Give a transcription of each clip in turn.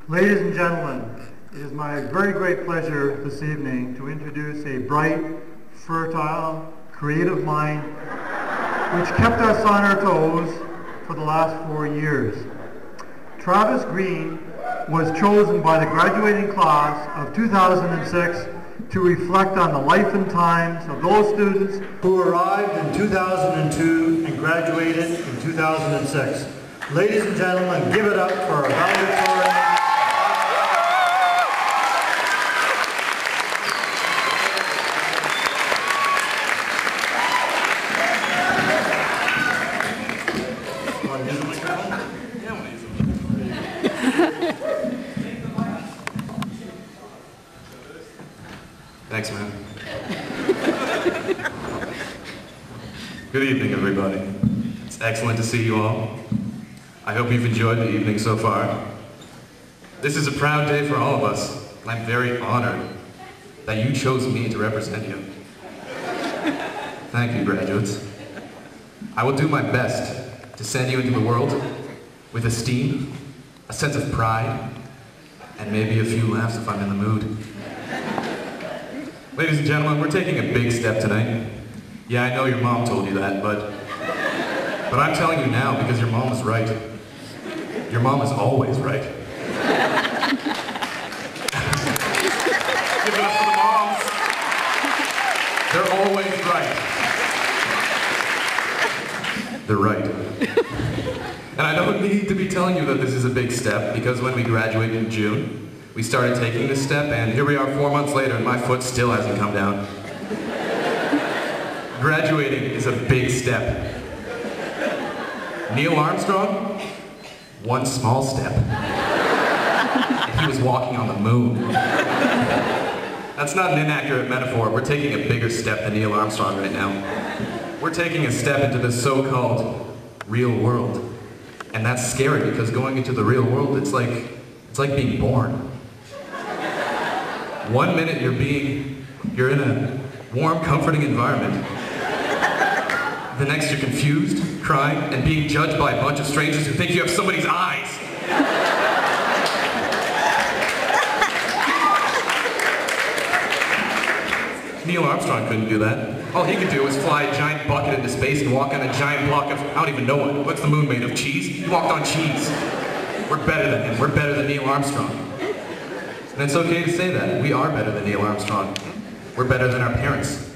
Ladies and gentlemen, it is my very great pleasure this evening to introduce a bright, fertile, creative mind which kept us on our toes for the last 4 years. Travis Green was chosen by the graduating class of 2006 to reflect on the life and times of those students who arrived in 2002 and graduated in 2006. Ladies and gentlemen, give it up for our valedictorian. Thanks, man. Good evening, everybody. It's excellent to see you all. I hope you've enjoyed the evening so far. This is a proud day for all of us, and I'm very honored that you chose me to represent you. Thank you, graduates. I will do my best to send you into the world with esteem, a sense of pride, and maybe a few laughs if I'm in the mood. Ladies and gentlemen, we're taking a big step tonight. Yeah, I know your mom told you that, but I'm telling you now because your mom is right. Your mom is always right. Give it up for the moms. They're always right. They're right. And I don't need to be telling you that this is a big step because when we graduated in June, we started taking this step, and here we are 4 months later, and my foot still hasn't come down. Graduating is a big step. Neil Armstrong, one small step. And he was walking on the moon. That's not an inaccurate metaphor. We're taking a bigger step than Neil Armstrong right now. We're taking a step into the so-called real world. And that's scary because going into the real world, it's like being born. 1 minute you're in a warm, comforting environment. The next you're confused, crying, and being judged by a bunch of strangers who think you have somebody's eyes. Neil Armstrong couldn't do that. All he could do was fly a giant bucket into space and walk on a giant block of, I don't even know what's the moon made of, cheese? He walked on cheese. We're better than him. We're better than Neil Armstrong. And it's okay to say that. We are better than Neil Armstrong. We're better than our parents.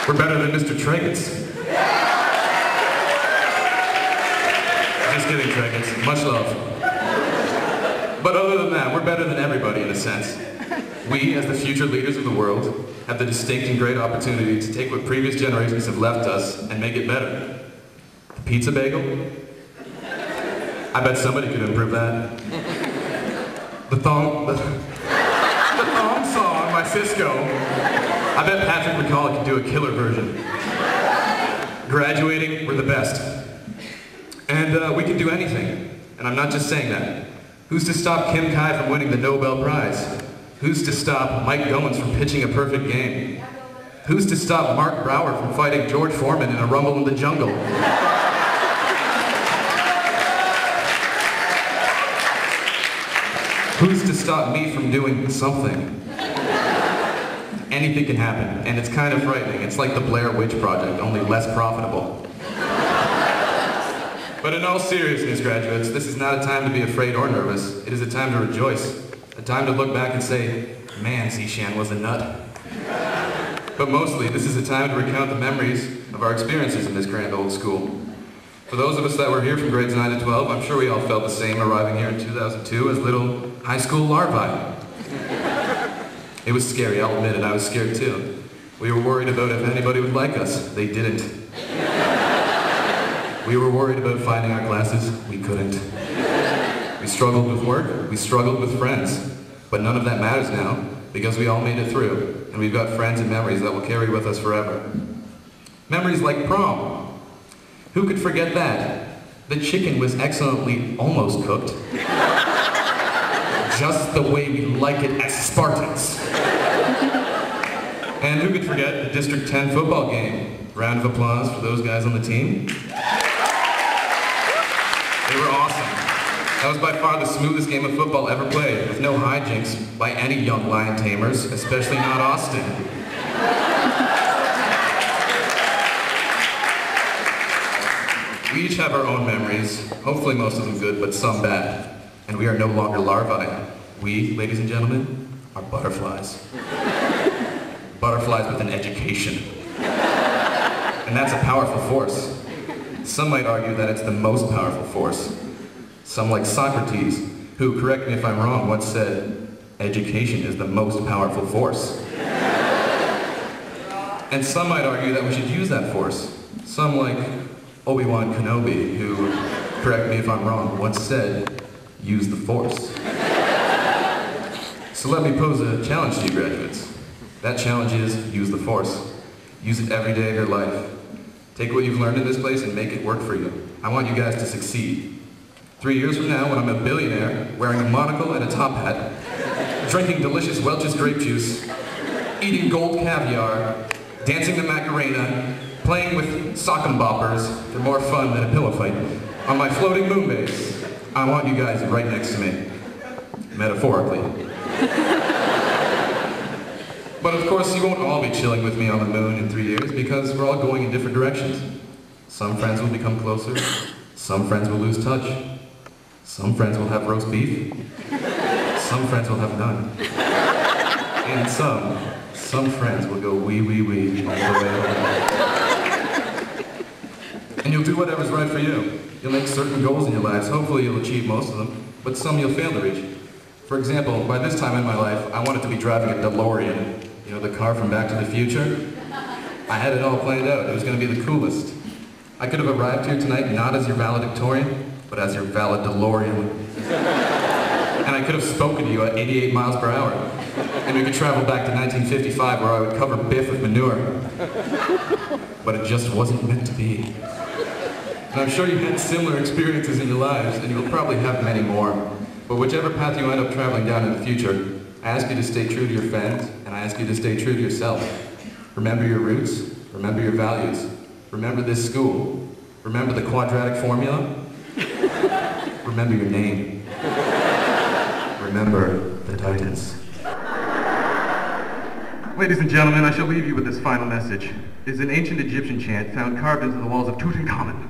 We're better than Mr. Tregens. Just kidding, Tregens. Much love. But other than that, we're better than everybody in a sense. We, as the future leaders of the world, have the distinct and great opportunity to take what previous generations have left us and make it better. The pizza bagel? I bet somebody could improve that. The thong song by Cisco. I bet Patrick McCall could do a killer version. Graduating, we're the best. And we can do anything. And I'm not just saying that. Who's to stop Kim Kai from winning the Nobel Prize? Who's to stop Mike Goins from pitching a perfect game? Who's to stop Mark Brower from fighting George Foreman in a rumble in the jungle? Who's to stop me from doing something? Anything can happen, and it's kind of frightening. It's like the Blair Witch Project, only less profitable. But in all seriousness, graduates, this is not a time to be afraid or nervous. It is a time to rejoice. A time to look back and say, man, Zishan was a nut. But mostly, this is a time to recount the memories of our experiences in this grand old school. For those of us that were here from grades 9 to 12, I'm sure we all felt the same arriving here in 2002 as little high school larvae. It was scary, I'll admit it, I was scared too. We were worried about if anybody would like us. They didn't. We were worried about finding our classes. We couldn't. We struggled with work, we struggled with friends. But none of that matters now, because we all made it through, and we've got friends and memories that will carry with us forever. Memories like prom. Who could forget that? The chicken was excellently almost cooked. Just the way we like it as Spartans. And who could forget the District 10 football game? Round of applause for those guys on the team. They were awesome. That was by far the smoothest game of football ever played, with no hijinks by any young lion tamers, especially not Austin. We each have our own memories, hopefully most of them good, but some bad. And we are no longer larvae. We, ladies and gentlemen, are butterflies. Butterflies with an education. And that's a powerful force. Some might argue that it's the most powerful force. Some, like Socrates, who, correct me if I'm wrong, once said, education is the most powerful force. And some might argue that we should use that force. Some, like Obi-Wan Kenobi, who, correct me if I'm wrong, once said, use the force. So let me pose a challenge to you graduates. That challenge is, use the force. Use it every day of your life. Take what you've learned in this place and make it work for you. I want you guys to succeed. 3 years from now, when I'm a billionaire, wearing a monocle and a top hat, drinking delicious Welch's grape juice, eating gold caviar, dancing the Macarena, playing with sock and boppers, they're more fun than a pillow fight, on my floating moon base, I want you guys right next to me. Metaphorically. But of course, you won't all be chilling with me on the moon in 3 years because we're all going in different directions. Some friends will become closer, some friends will lose touch, some friends will have roast beef, some friends will have none, and some friends will go wee wee wee all the way home. And you'll do whatever's right for you. You'll make certain goals in your lives. Hopefully you'll achieve most of them, but some you'll fail to reach. For example, by this time in my life, I wanted to be driving a DeLorean, you know, the car from Back to the Future. I had it all planned out. It was going to be the coolest. I could have arrived here tonight not as your valedictorian, but as your valedictorian. And I could have spoken to you at 88 miles per hour. And we could travel back to 1955 where I would cover Biff with manure. But it just wasn't meant to be. And I'm sure you've had similar experiences in your lives, and you'll probably have many more. But whichever path you end up traveling down in the future, I ask you to stay true to your friends, and I ask you to stay true to yourself. Remember your roots, remember your values, remember this school, remember the quadratic formula, remember your name, remember the Titans. Ladies and gentlemen, I shall leave you with this final message. It is an ancient Egyptian chant found carved into the walls of Tutankhamun.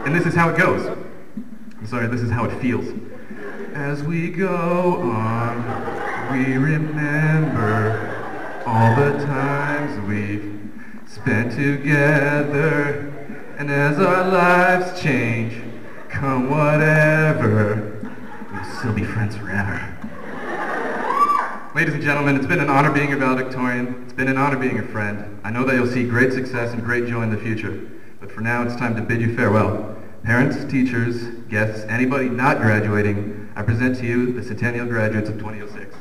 And this is how it goes. I'm sorry, this is how it feels. As we go on, we remember all the times we've spent together. And as our lives change, come whatever, we'll still be friends forever. Ladies and gentlemen, it's been an honor being a valedictorian. It's been an honor being a friend. I know that you'll see great success and great joy in the future. But for now, it's time to bid you farewell. Parents, teachers, guests, anybody not graduating, I present to you the Centennial graduates of 2006.